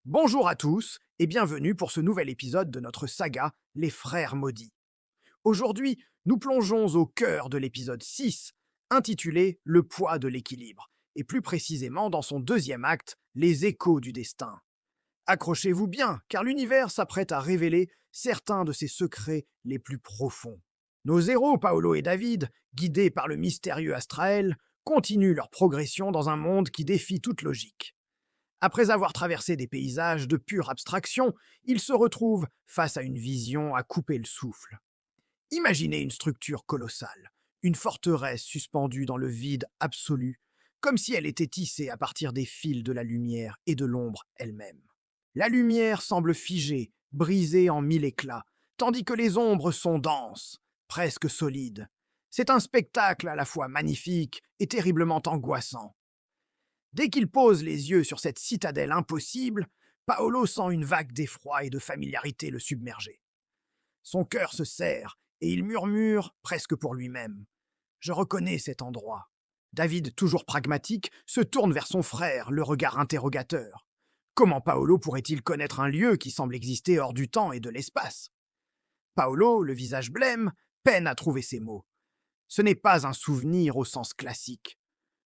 Bonjour à tous et bienvenue pour ce nouvel épisode de notre saga Les Frères Maudits. Aujourd'hui, nous plongeons au cœur de l'épisode 6, intitulé Le poids de l'équilibre, et plus précisément dans son deuxième acte, Les échos du destin. Accrochez-vous bien, car l'univers s'apprête à révéler certains de ses secrets les plus profonds. Nos héros, Paolo et David, guidés par le mystérieux Astrael, continuent leur progression dans un monde qui défie toute logique. Après avoir traversé des paysages de pure abstraction, ils se retrouvent face à une vision à couper le souffle. Imaginez une structure colossale, une forteresse suspendue dans le vide absolu, comme si elle était tissée à partir des fils de la lumière et de l'ombre elle-même. La lumière semble figée, brisée en mille éclats, tandis que les ombres sont denses, presque solides. C'est un spectacle à la fois magnifique et terriblement angoissant. Dès qu'il pose les yeux sur cette citadelle impossible, Paolo sent une vague d'effroi et de familiarité le submerger. Son cœur se serre et il murmure, presque pour lui-même. Je reconnais cet endroit. David, toujours pragmatique, se tourne vers son frère, le regard interrogateur. Comment Paolo pourrait-il connaître un lieu qui semble exister hors du temps et de l'espace? Paolo, le visage blême, peine à trouver ses mots. Ce n'est pas un souvenir au sens classique.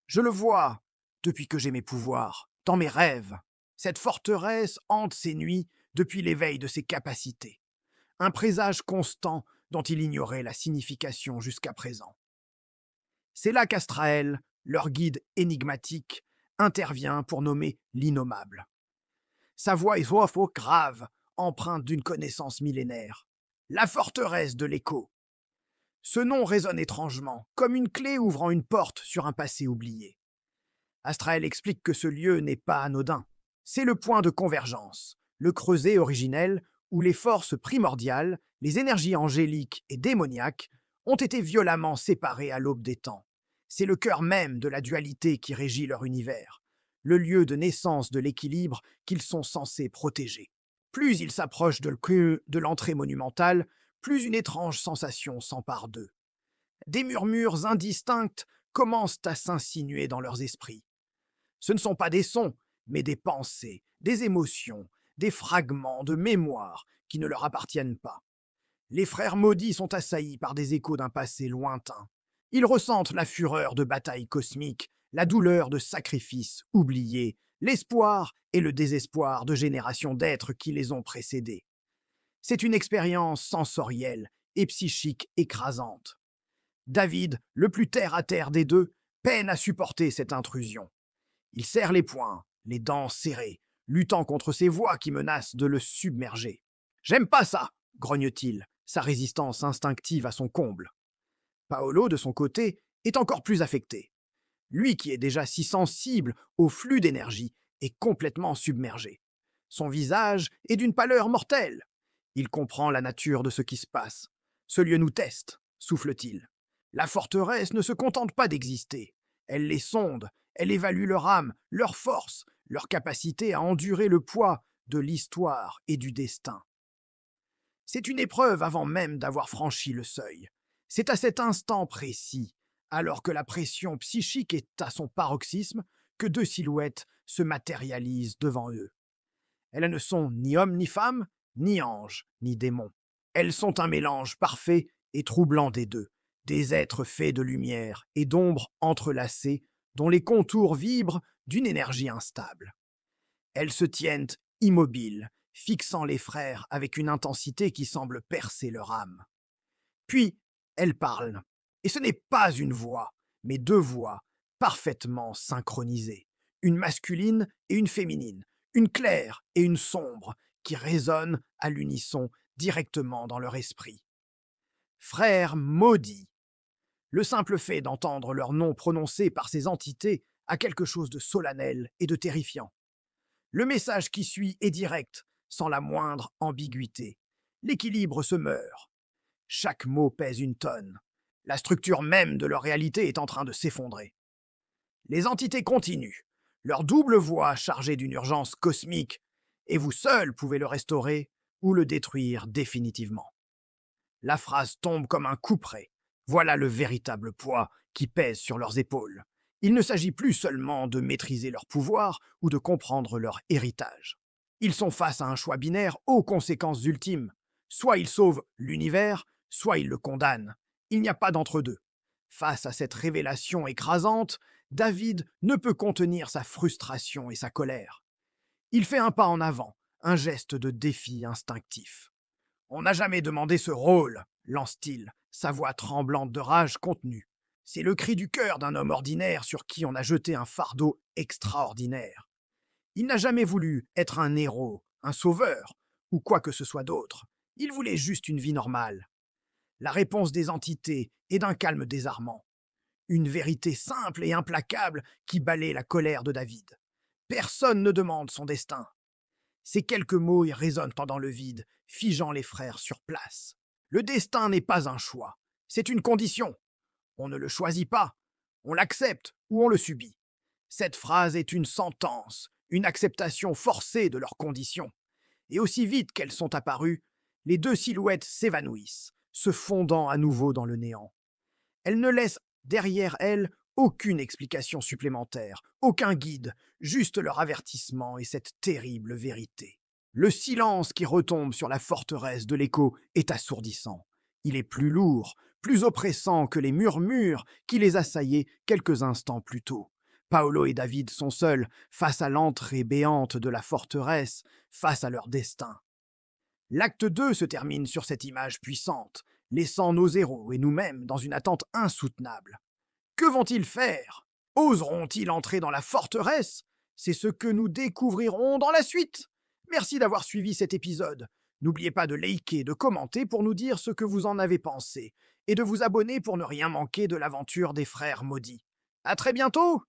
Je le vois, depuis que j'ai mes pouvoirs, dans mes rêves. Cette forteresse hante ses nuits depuis l'éveil de ses capacités. Un présage constant dont il ignorait la signification jusqu'à présent. C'est là qu'Astrael, leur guide énigmatique, intervient pour nommer l'innommable. Sa voix est faux grave, empreinte d'une connaissance millénaire. La forteresse de l'écho. Ce nom résonne étrangement, comme une clé ouvrant une porte sur un passé oublié. Astrael explique que ce lieu n'est pas anodin. C'est le point de convergence, le creuset originel où les forces primordiales, les énergies angéliques et démoniaques, ont été violemment séparées à l'aube des temps. C'est le cœur même de la dualité qui régit leur univers, le lieu de naissance de l'équilibre qu'ils sont censés protéger. Plus ils s'approchent de l'entrée monumentale, plus une étrange sensation s'empare d'eux. Des murmures indistincts commencent à s'insinuer dans leurs esprits. Ce ne sont pas des sons, mais des pensées, des émotions, des fragments de mémoire qui ne leur appartiennent pas. Les frères maudits sont assaillis par des échos d'un passé lointain. Ils ressentent la fureur de batailles cosmiques, la douleur de sacrifices oubliés, l'espoir et le désespoir de générations d'êtres qui les ont précédés. C'est une expérience sensorielle et psychique écrasante. David, le plus terre-à-terre des deux, peine à supporter cette intrusion. Il serre les poings, les dents serrées, luttant contre ces voix qui menacent de le submerger. J'aime pas ça, grogne-t-il, sa résistance instinctive à son comble. Paolo, de son côté, est encore plus affecté. Lui qui est déjà si sensible au flux d'énergie est complètement submergé. Son visage est d'une pâleur mortelle. Il comprend la nature de ce qui se passe. Ce lieu nous teste, souffle-t-il. La forteresse ne se contente pas d'exister. Elle les sonde, elle évalue leur âme, leur force, leur capacité à endurer le poids de l'histoire et du destin. C'est une épreuve avant même d'avoir franchi le seuil. C'est à cet instant précis, alors que la pression psychique est à son paroxysme, que deux silhouettes se matérialisent devant eux. Elles ne sont ni hommes ni femmes, ni anges, ni démons. Elles sont un mélange parfait et troublant des deux, des êtres faits de lumière et d'ombre entrelacées, dont les contours vibrent d'une énergie instable. Elles se tiennent immobiles, fixant les frères avec une intensité qui semble percer leur âme. Puis, elles parlent, et ce n'est pas une voix, mais deux voix, parfaitement synchronisées, une masculine et une féminine, une claire et une sombre, qui résonnent à l'unisson directement dans leur esprit. Frères maudits. Le simple fait d'entendre leur nom prononcé par ces entités a quelque chose de solennel et de terrifiant. Le message qui suit est direct, sans la moindre ambiguïté. L'équilibre se meurt. Chaque mot pèse une tonne. La structure même de leur réalité est en train de s'effondrer. Les entités continuent, leur double voix chargée d'une urgence cosmique, et vous seul pouvez le restaurer ou le détruire définitivement. La phrase tombe comme un couperet. Voilà le véritable poids qui pèse sur leurs épaules. Il ne s'agit plus seulement de maîtriser leur pouvoir ou de comprendre leur héritage. Ils sont face à un choix binaire aux conséquences ultimes. Soit ils sauvent l'univers, soit ils le condamnent. Il n'y a pas d'entre-deux. Face à cette révélation écrasante, David ne peut contenir sa frustration et sa colère. Il fait un pas en avant, un geste de défi instinctif. On n'a jamais demandé ce rôle, lance-t-il, sa voix tremblante de rage contenue. C'est le cri du cœur d'un homme ordinaire sur qui on a jeté un fardeau extraordinaire. Il n'a jamais voulu être un héros, un sauveur, ou quoi que ce soit d'autre. Il voulait juste une vie normale. La réponse des entités est d'un calme désarmant. Une vérité simple et implacable qui balaie la colère de David. Personne ne demande son destin. Ces quelques mots y résonnent pendant le vide, figeant les frères sur place. Le destin n'est pas un choix, c'est une condition. On ne le choisit pas, on l'accepte ou on le subit. Cette phrase est une sentence, une acceptation forcée de leurs conditions. Et aussi vite qu'elles sont apparues, les deux silhouettes s'évanouissent, se fondant à nouveau dans le néant. Elles ne laissent derrière elles aucune explication supplémentaire, aucun guide, juste leur avertissement et cette terrible vérité. Le silence qui retombe sur la forteresse de l'écho est assourdissant. Il est plus lourd, plus oppressant que les murmures qui les assaillaient quelques instants plus tôt. Paolo et David sont seuls face à l'entrée béante de la forteresse, face à leur destin. L'acte 2 se termine sur cette image puissante, laissant nos héros et nous-mêmes dans une attente insoutenable. Que vont-ils faire? Oseront-ils entrer dans la forteresse? C'est ce que nous découvrirons dans la suite. Merci d'avoir suivi cet épisode. N'oubliez pas de liker, de commenter pour nous dire ce que vous en avez pensé, et de vous abonner pour ne rien manquer de l'aventure des frères maudits. À très bientôt!